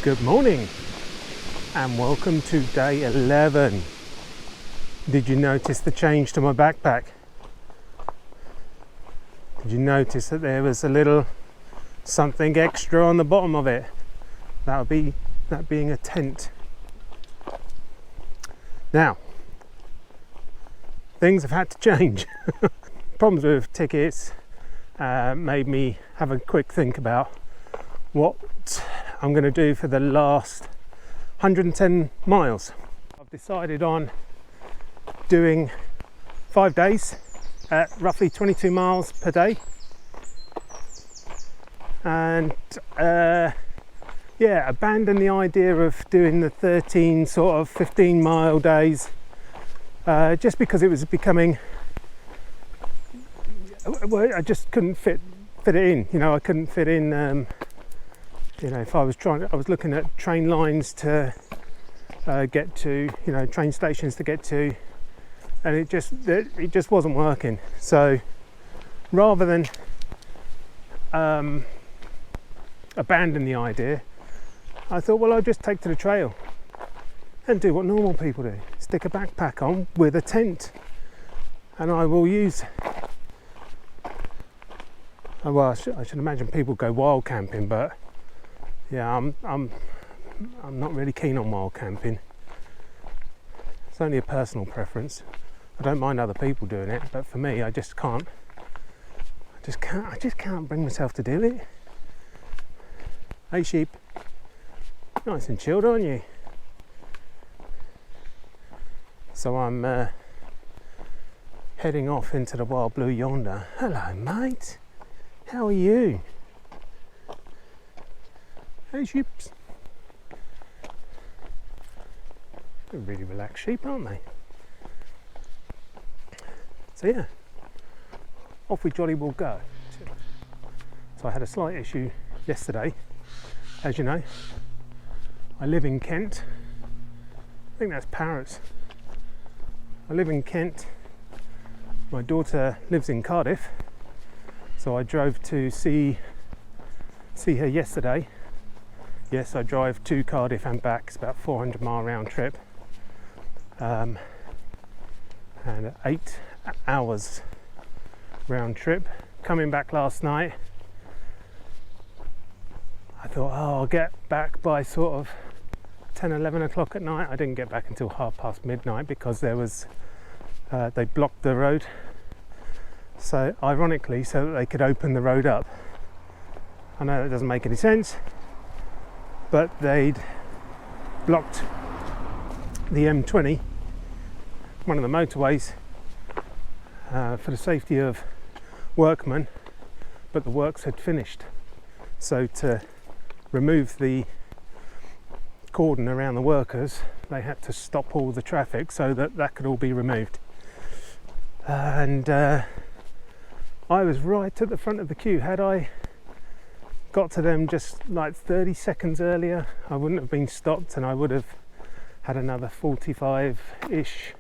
Good morning and welcome to day 11. Did you notice the change to my backpack? Did you notice that there was a little something extra on the bottom of it? That being a tent. Now, things have had to change. Problems with tickets made me have a quick think about what I'm going to do for the last 110 miles. I've decided on doing 5 days at roughly 22 miles per day, and abandon the idea of doing the 13 sort of 15 mile days, just because it was becoming, I just couldn't fit it in. I couldn't fit in. If I was looking at train lines to get to, train stations to get to, and it just wasn't working. So rather than abandon the idea, I thought, well, I'll just take to the trail and do what normal people do: stick a backpack on with a tent, and I will use. Well, I should imagine people go wild camping, but yeah, I'm not really keen on wild camping. It's only a personal preference. I don't mind other people doing it, but for me, I just can't bring myself to do it. Hey sheep, nice and chilled, aren't you? So I'm heading off into the wild blue yonder. Hello mate, how are you? Hey sheeps. They're really relaxed sheep, aren't they? So yeah, off we jolly will go. So I had a slight issue yesterday. As you know, I live in Kent. I think that's parrots. I live in Kent. My daughter lives in Cardiff, so I drove to see her yesterday. Yes, I drive to Cardiff and back. It's about 400 mile round trip, and 8 hours round trip. Coming back last night, I thought, I'll get back by sort of 10-11 o'clock at night. I didn't get back until midnight because there was they blocked the road, so ironically, so that they could open the road up. I know that doesn't make any sense, but they'd blocked the M20, one of the motorways, for the safety of workmen, but the works had finished. So to remove the cordon around the workers, they had to stop all the traffic so that could all be removed. And I was right at the front of the queue. Had I got to them just like 30 seconds earlier, I wouldn't have been stopped, and I would have had another 45-ish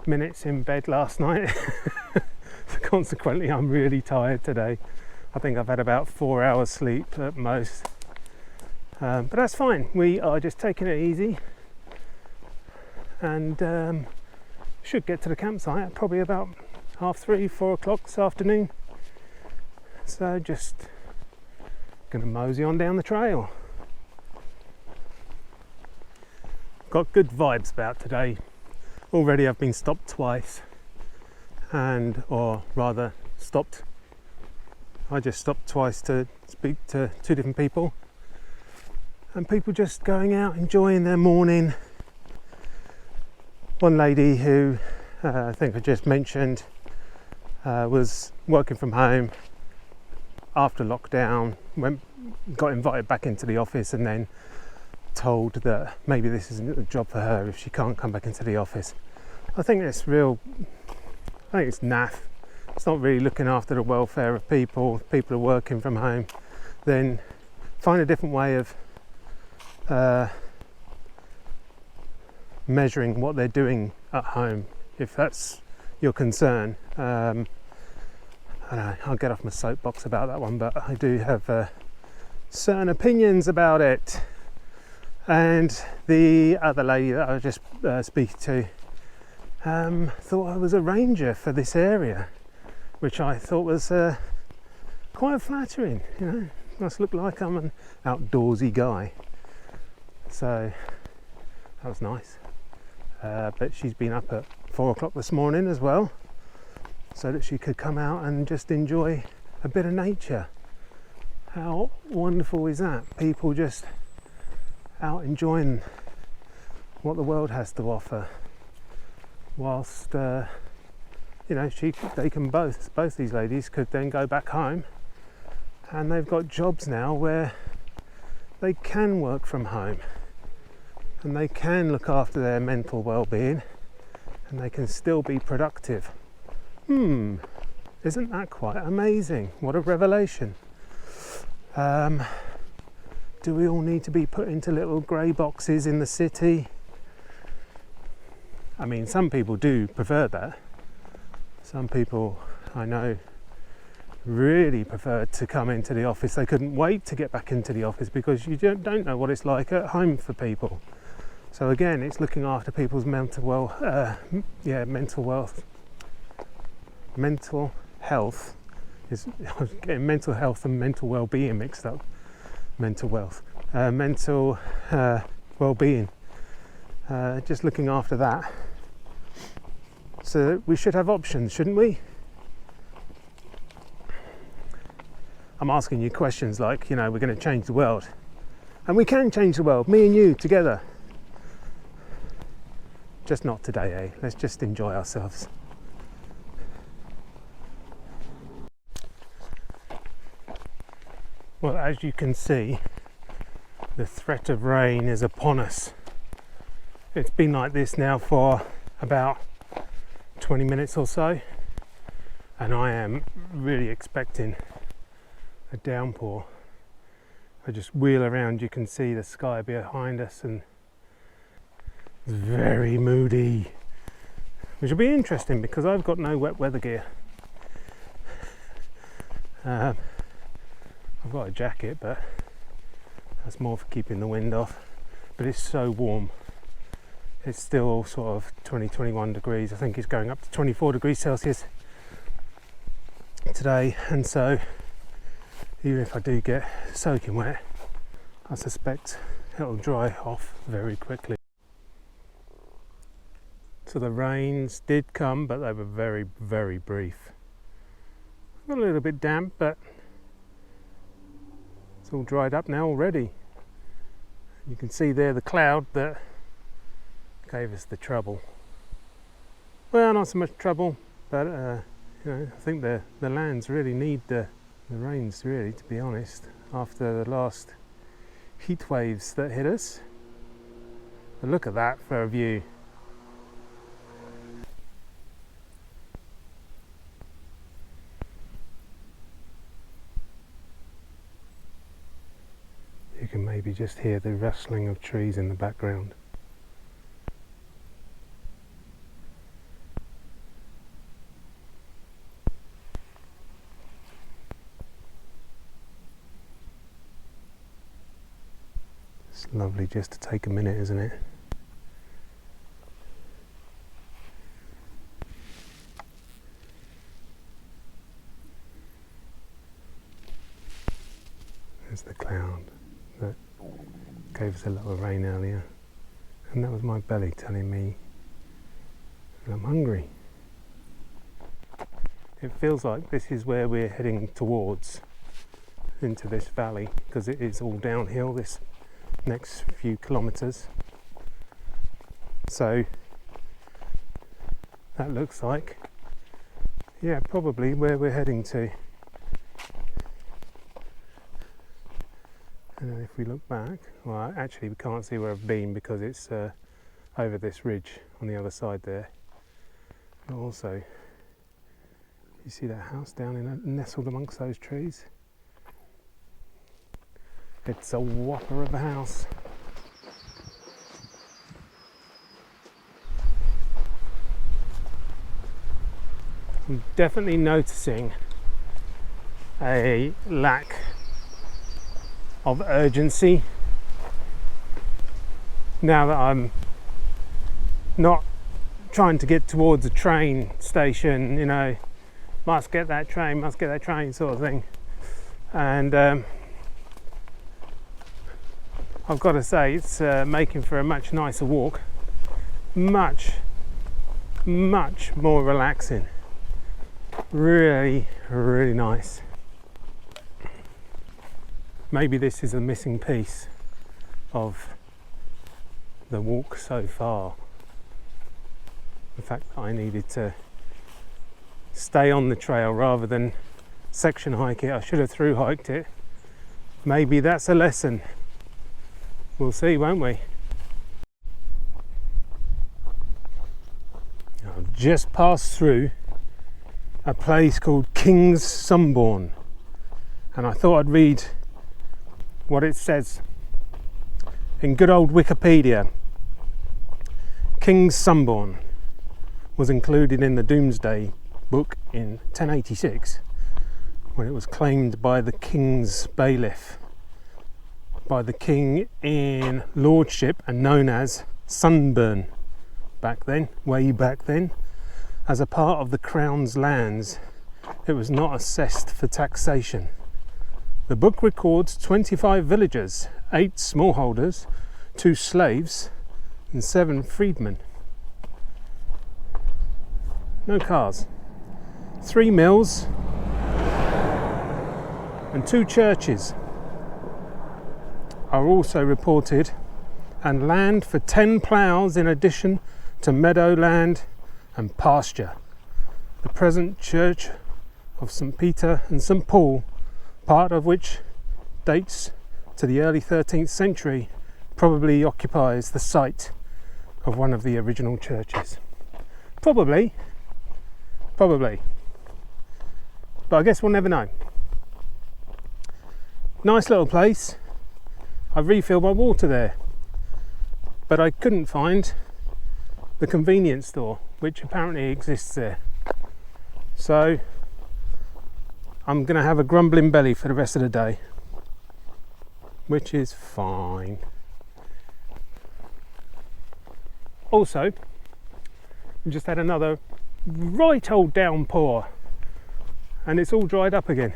minutes in bed last night. So consequently, I'm really tired today. I think I've had about 4 hours sleep at most, but that's fine. We are just taking it easy, and should get to the campsite at probably about 3:30, 4 o'clock this afternoon. So just gonna mosey on down the trail. Got good vibes about today. Already I've been stopped twice, or rather stopped. I just stopped twice to speak to 2 different people, and people just going out enjoying their morning. One lady who I think I just mentioned was working from home after lockdown, got invited back into the office, and then told that maybe this isn't a job for her if she can't come back into the office. I think it's naff. It's not really looking after the welfare of people. If people are working from home, then find a different way of measuring what they're doing at home, if that's your concern. I'll get off my soapbox about that one, but I do have certain opinions about it. And the other lady that I was just speaking to thought I was a ranger for this area, which I thought was quite flattering. You know, must look like I'm an outdoorsy guy. So that was nice. But she's been up at 4 o'clock this morning as well, so that she could come out and just enjoy a bit of nature. How wonderful is that? People just out enjoying what the world has to offer, whilst you know, they can both these ladies could then go back home, and they've got jobs now where they can work from home and they can look after their mental well-being and they can still be productive. Isn't that quite amazing? What a revelation. Do we all need to be put into little grey boxes in the city? I mean, some people do prefer that. Some people I know really prefer to come into the office. They couldn't wait to get back into the office because you don't know what it's like at home for people. So again, it's looking after people's mental health is I was getting mental health and mental well-being mixed up. Mental well-being. Just looking after that. So we should have options, shouldn't we? I'm asking you questions like, you know, we're going to change the world. And we can change the world, me and you together. Just not today, eh? Let's just enjoy ourselves. Well, as you can see, the threat of rain is upon us. It's been like this now for about 20 minutes or so, and I am really expecting a downpour. I just wheel around, you can see the sky behind us, and it's very moody, which will be interesting because I've got no wet weather gear. I've got a jacket, but that's more for keeping the wind off. But it's so warm. It's still sort of 20-21 degrees. I think it's going up to 24 degrees Celsius today, and so even if I do get soaking wet, I suspect it'll dry off very quickly. So the rains did come, but they were very, very brief. A little bit damp, but it's all dried up now already. You can see there the cloud that gave us the trouble. Well, not so much trouble, but you know, I think the lands really need the rains, really, to be honest, after the last heat waves that hit us. But look at that for a view. You can maybe just hear the rustling of trees in the background. It's lovely just to take a minute, isn't it? There's the cloud that gave us a lot of rain earlier, and that was my belly telling me that I'm hungry. It feels like this is where we're heading towards, into this valley, because it is all downhill this next few kilometres. So that looks like, yeah, probably where we're heading to. And if we look back, well, actually we can't see where I've been because it's over this ridge on the other side there. But also, you see that house down nestled amongst those trees? It's a whopper of a house. I'm definitely noticing a lack of urgency now that I'm not trying to get towards a train station, you know, must get that train sort of thing. And I've got to say, it's making for a much nicer walk, much more relaxing, really nice. Maybe this is a missing piece of the walk so far, the fact that I needed to stay on the trail rather than section hike it. I should have through hiked it. Maybe that's a lesson. We'll see, won't we? I've just passed through a place called Kingsborne, and I thought I'd read what it says in good old Wikipedia. Kingsborne was included in the Domesday Book in 1086 when it was claimed by the King's bailiff, by the king in lordship, and known as Sunburn back then, way back then. As a part of the Crown's lands, it was not assessed for taxation. The book records 25 villagers, 8 smallholders, 2 slaves and 7 freedmen. No cars. 3 mills and 2 churches are also reported, and land for 10 ploughs in addition to meadow land and pasture. The present church of St. Peter and St. Paul, part of which dates to the early 13th century, probably occupies the site of one of the original churches. Probably. But I guess we'll never know. Nice little place. I've refilled my water there, but I couldn't find the convenience store, which apparently exists there. So I'm going to have a grumbling belly for the rest of the day, which is fine. Also, we just had another right old downpour, and it's all dried up again.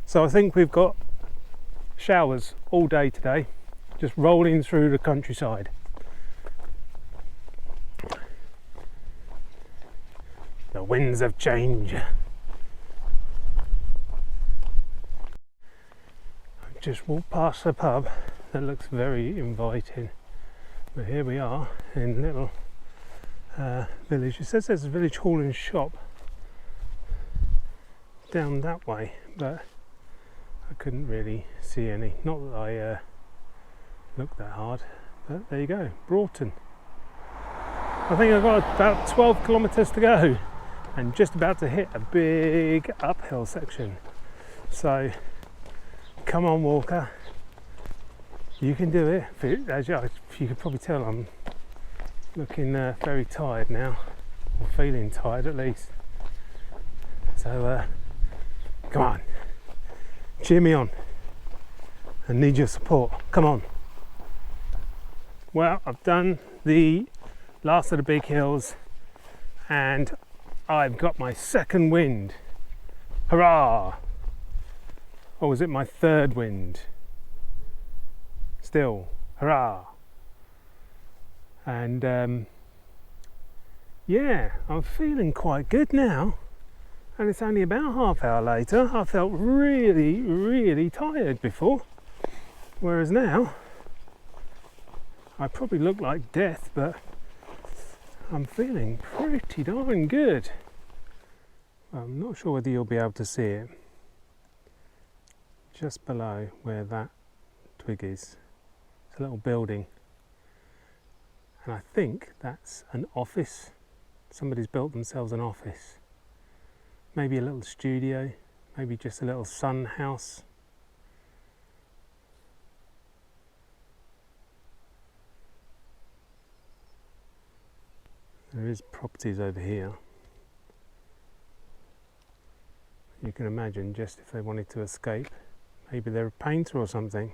So I think we've got showers all day today, just rolling through the countryside. The winds of change. I've just walked past a pub that looks very inviting, but here we are in a little village. It says there's a village hall and shop down that way, but I couldn't really see any. Not that I looked that hard, but there you go, Broughton. I think I've got about 12 kilometres to go and just about to hit a big uphill section. So come on, Walker, you can do it. As you could probably tell, I'm looking very tired now, or feeling tired at least. So come on, cheer me on. I need your support. Come on. Well, I've done the last of the big hills and I've got my second wind. Hurrah! Or was it my third wind? Still, hurrah! And yeah, I'm feeling quite good now. And it's only about half hour later. I felt really tired before, whereas now I probably look like death, but I'm feeling pretty darn good. I'm not sure whether you'll be able to see it. Just below where that twig is, it's a little building, and I think that's an office. Somebody's built themselves an office. Maybe a little studio, maybe just a little sun house. There is properties over here. You can imagine, just if they wanted to escape, maybe they're a painter or something.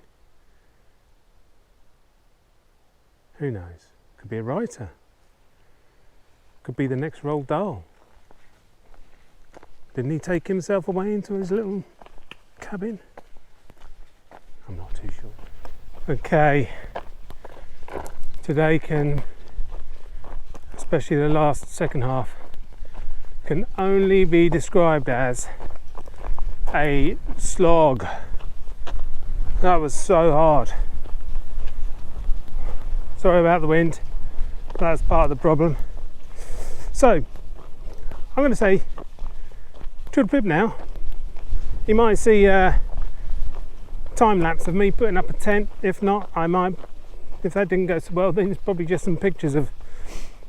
Who knows? Could be a writer. Could be the next Roald Dahl. Didn't he take himself away into his little cabin? I'm not too sure. Okay. Today can, especially the last second half, can only be described as a slog. That was so hard. Sorry about the wind. That's part of the problem. So, I'm going to say to the pip now. You might see a time lapse of me putting up a tent. If not, I might. If that didn't go so well, then it's probably just some pictures of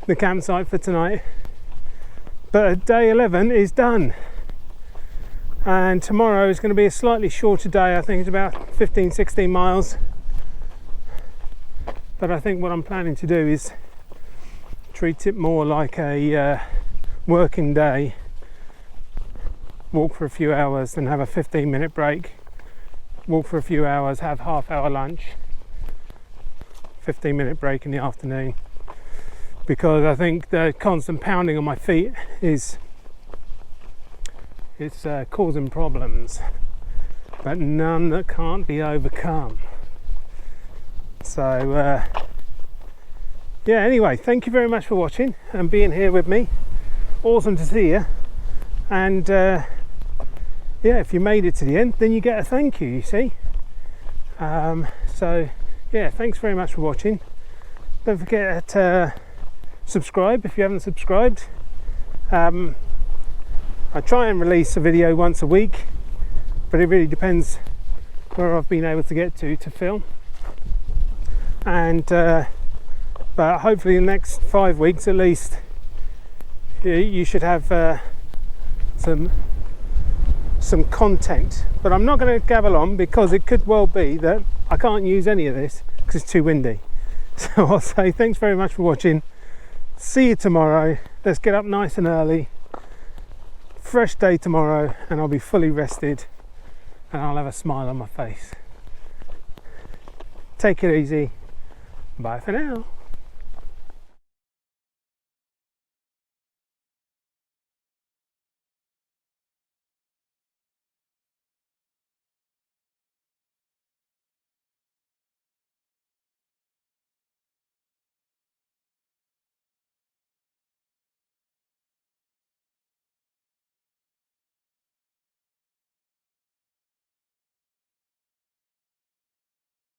the campsite for tonight. But day 11 is done. And tomorrow is going to be a slightly shorter day. I think it's about 15-16 miles. But I think what I'm planning to do is treat it more like a working day. Walk for a few hours, then have a 15-minute break. Walk for a few hours, have half-hour lunch. 15-minute break in the afternoon. Because I think the constant pounding on my feet is causing problems, but none that can't be overcome. So yeah, anyway, thank you very much for watching and being here with me. Awesome to see you. And yeah, if you made it to the end, then you get a thank you, you see. So yeah, thanks very much for watching. Don't forget to subscribe if you haven't subscribed. I try and release a video once a week, but it really depends where I've been able to get to film. And but hopefully in the next 5 weeks at least, you should have some content. But I'm not going to gabble on, because it could well be that I can't use any of this because it's too windy. So I'll say thanks very much for watching. See you tomorrow. Let's get up nice and early. Fresh day tomorrow, and I'll be fully rested and I'll have a smile on my face. Take it easy. Bye for now.